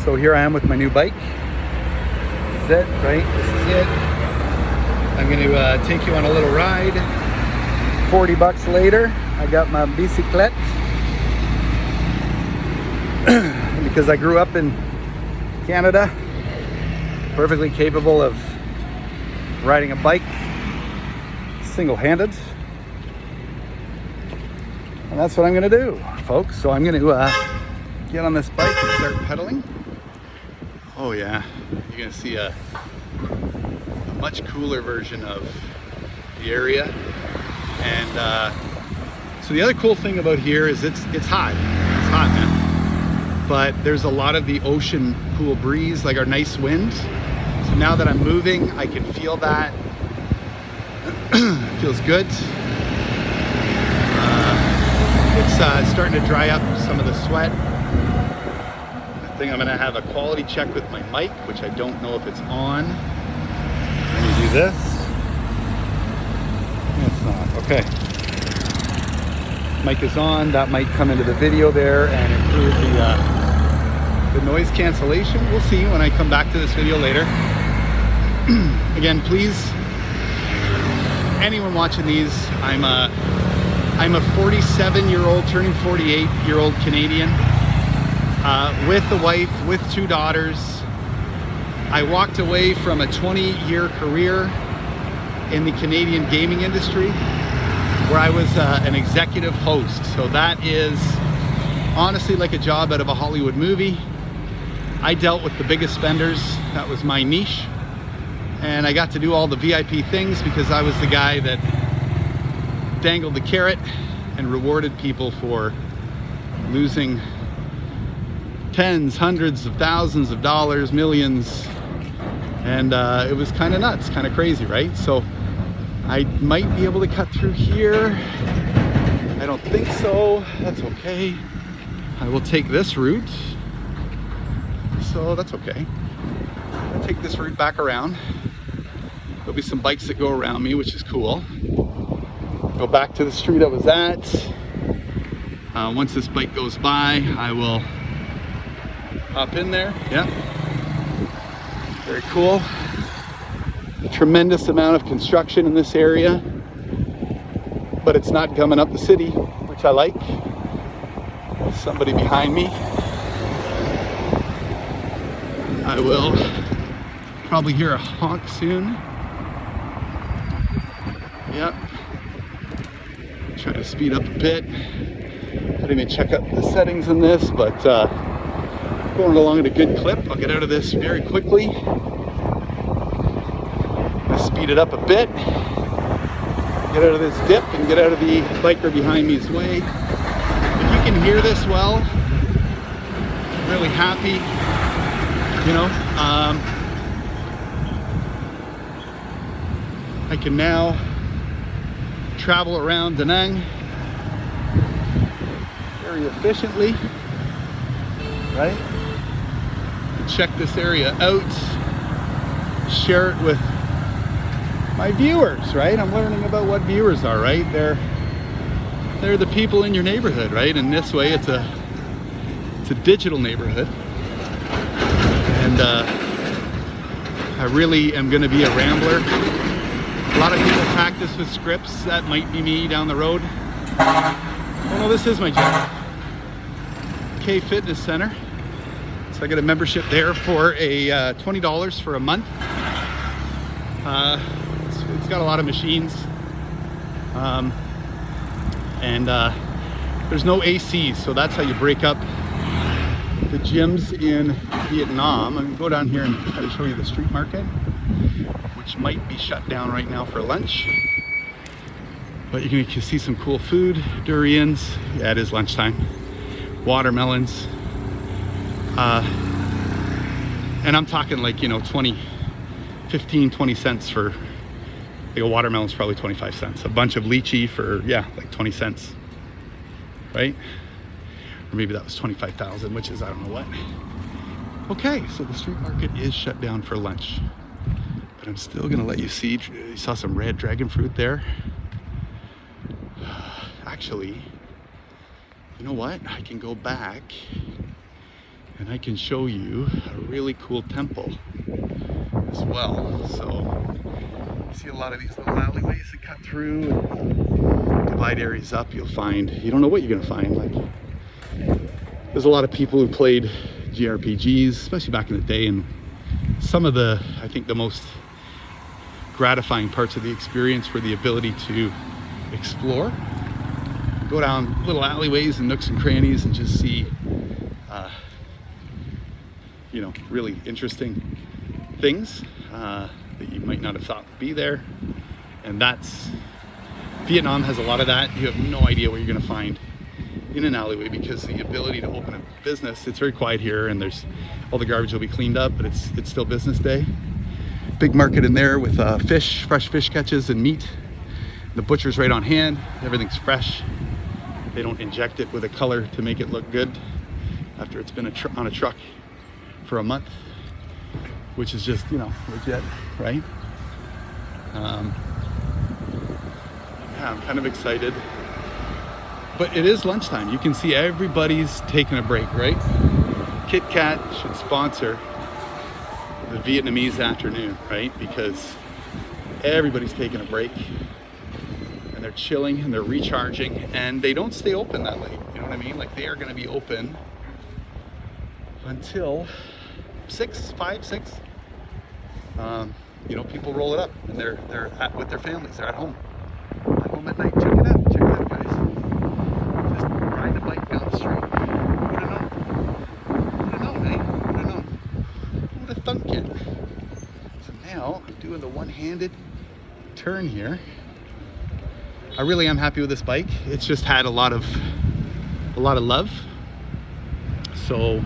So here I am with my new bike. This is it, right? This is it. I'm going to take you on a little ride. 40 bucks later, I got my bicyclette. Because I grew up in Canada, perfectly capable of riding a bike single-handed. And that's what I'm going to do, folks. So I'm going to get on this bike and start pedaling. Oh yeah, you're going to see a much cooler version of the area. And so the other cool thing about here is it's hot. It's hot, man. But there's a lot of the ocean cool breeze, like our nice wind. So now that I'm moving, I can feel that. It feels good. It's starting to dry up some of the sweat. I think I'm gonna have a quality check with my mic, which I don't know if it's on. Let me do this. It's not, okay. Mic is on, that might come into the video there and improve the noise cancellation. We'll see when I come back to this video later. Again, please, anyone watching these, I'm a 47-year-old, turning 48-year-old Canadian, with a wife, with 2 daughters. I walked away from a 20-year career in the Canadian gaming industry, where I was an executive host. So that is honestly like a job out of a Hollywood movie. I dealt with the biggest spenders. That was my niche. And I got to do all the VIP things because I was the guy that dangled the carrot and rewarded people for losing tens, hundreds of thousands of dollars, millions. And it was kind of nuts, kind of crazy, right? So I might be able to cut through here. I don't think so. That's okay. I will take this route. So that's okay. I'll take this route back around. There'll be some bikes that go around me, which is cool. Go back to the street I was at. Once this bike goes by, I will hop in there. Yeah. Very cool. Tremendous amount of construction in this area, but it's not coming up the city, which I like. There's somebody behind me. I will probably hear a honk soon. Yep. Try to speed up a bit. I didn't even check out the settings in this, but going along at a good clip. I'll get out of this very quickly. Let's speed it up a bit. Get out of this dip and get out of the biker behind me's way. If you can hear this well, I'm really happy. You know, I can now travel around Danang very efficiently, right? Check this area out, share it with my viewers, right? I'm learning about what viewers are, right? They're the people in your neighborhood, right? And this way it's a digital neighborhood. And I really am going to be a rambler. A lot of people practice with scripts. That might be me down the road. Oh no, this is my gym. K Fitness Center. So I get a membership there for a $20 for a month. It's got a lot of machines. And there's no AC, so that's how you break up the gyms in Vietnam. I'm going to go down here and try to show you the street market, which might be shut down right now for lunch. But you can see some cool food, durians. Yeah, it is lunchtime. Watermelons. And I'm talking like, you know, 20 cents for, like a watermelon's probably 25 cents. A bunch of lychee for, yeah, like 20 cents, right? Or maybe that was 25,000, which is, I don't know what. Okay, so the street market is shut down for lunch. But I'm still gonna let you see, you saw some red dragon fruit there. Actually, you know what? I can go back And I can show you a really cool temple as well. So you see a lot of these little alleyways that cut through and divide areas up. You'll find, you don't know what you're gonna find. Like, there's a lot of people who played JRPGs, especially back in the day, and some of the, I think the most gratifying parts of the experience were the ability to explore, go down little alleyways and nooks and crannies and just see you know, really interesting things that you might not have thought would be there. And that's, Vietnam has a lot of that. You have no idea what you're gonna find in an alleyway, because the ability to open a business, it's very quiet here, and there's all the garbage will be cleaned up, but it's still business day. Big market in there with fish, fresh fish catches and meat. The butcher's right on hand, everything's fresh. They don't inject it with a color to make it look good after it's been on a truck for a month, which is just, you know, legit, right? Yeah, I'm kind of excited. But it is lunchtime. You can see everybody's taking a break, right? Kit Kat should sponsor the Vietnamese afternoon, right? Because everybody's taking a break and they're chilling and they're recharging, and they don't stay open that late. You know what I mean? Like, they are gonna be open until 6. You know, people roll it up and they're with their families. They're at home at night. Check it out, guys. Just riding a bike down the street. Would have known, eh? Would have known. Who would have thunk it? So now I'm doing the one-handed turn here. I really am happy with this bike. It's just had a lot of love. So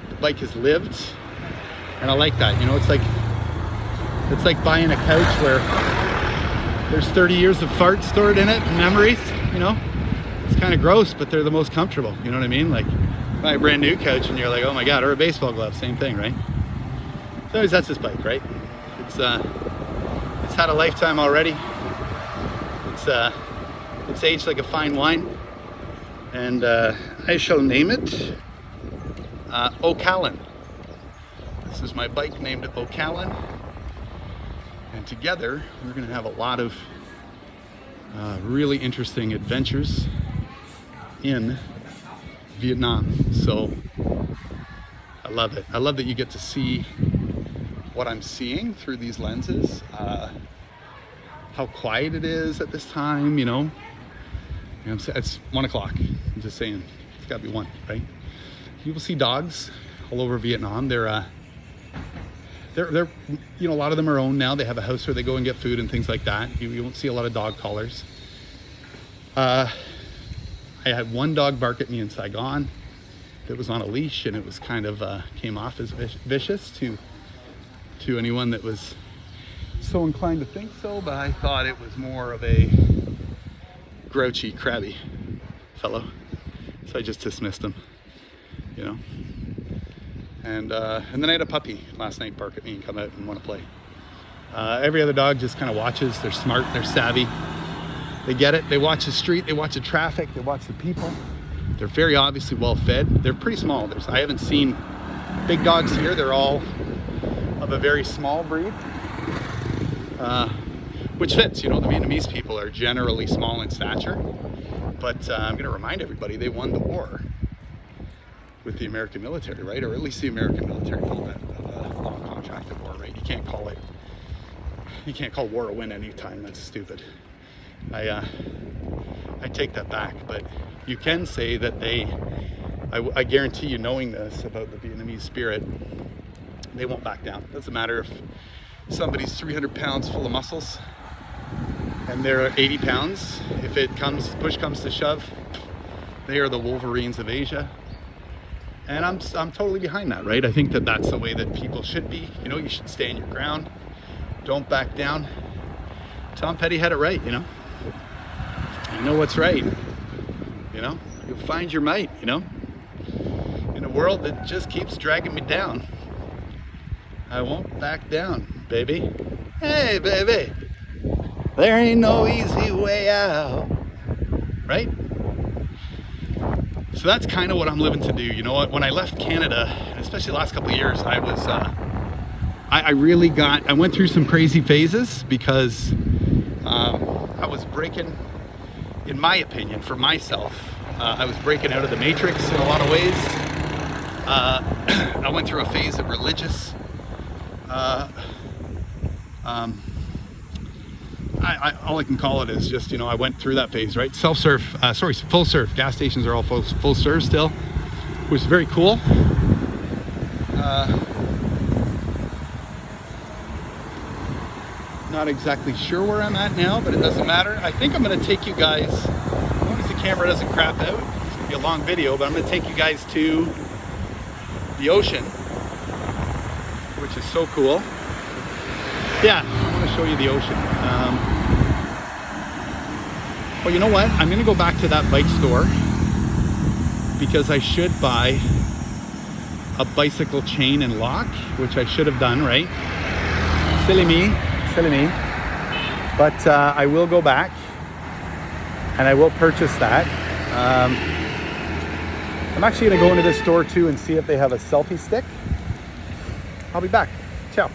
the bike has lived, and I like that. You know, it's like buying a couch where there's 30 years of farts stored in it and memories. You know, it's kind of gross, but they're the most comfortable. You know what I mean? Like, buy a brand new couch and you're like, oh my god, or a baseball glove, same thing, right? So anyways, that's this bike, right? It's had a lifetime already. It's aged like a fine wine, and I shall name it Ocallan. This is my bike named Ocallan, and together we're going to have a lot of really interesting adventures in Vietnam. So I love it. I love that you get to see what I'm seeing through these lenses. How quiet it is at this time, you know. It's 1 o'clock. I'm just saying, it's got to be 1, right? You will see dogs all over Vietnam. They're you know, a lot of them are owned now. They have a house where they go and get food and things like that. You won't see a lot of dog collars. I had one dog bark at me in Saigon that was on a leash, and it was kind of came off as vicious to anyone that was so inclined to think so, but I thought it was more of a grouchy, crabby fellow, so I just dismissed him, you know. And then I had a puppy last night bark at me and come out and want to play. Every other dog just kind of watches. They're smart, they're savvy, they get it. They watch the street, they watch the traffic, they watch the people. They're very obviously well fed. They're pretty small. I haven't seen big dogs here. They're all of a very small breed. Which fits, you know, the Vietnamese people are generally small in stature, but I'm going to remind everybody they won the war with the American military, right? Or at least the American military called that a long contracted war, right? You can't call war a win anytime. That's stupid. I take that back, but you can say that I guarantee you, knowing this about the Vietnamese spirit, they won't back down. Doesn't matter if somebody's 300 pounds full of muscles and they're 80 pounds. If push comes to shove, they are the Wolverines of Asia. And I'm totally behind that, right? I think that that's the way that people should be. You know, you should stand your ground. Don't back down. Tom Petty had it right, you know? You know what's right. You know, you'll find your might, you know? In a world that just keeps dragging me down, I won't back down, baby. Hey, baby, there ain't no easy way out, right? So that's kind of what I'm living to do. You know what? When I left Canada, especially the last couple of years, I was, I went through some crazy phases because I was breaking, in my opinion, for myself, I was breaking out of the matrix in a lot of ways. I went through a phase of religious, all I can call it is just, you know, I went through that phase, right? Self-serve, full serve. Gas stations are all full serve still, which is very cool. Not exactly sure where I'm at now, but it doesn't matter. I think I'm going to take you guys, as long as the camera doesn't crap out, it's going to be a long video, but I'm going to take you guys to the ocean, which is so cool. Yeah, I want to show you the ocean. Well, you know what? I'm going to go back to that bike store because I should buy a bicycle chain and lock, which I should have done, right? Silly me. But I will go back and I will purchase that. I'm actually going to go into this store too and see if they have a selfie stick. I'll be back. Ciao.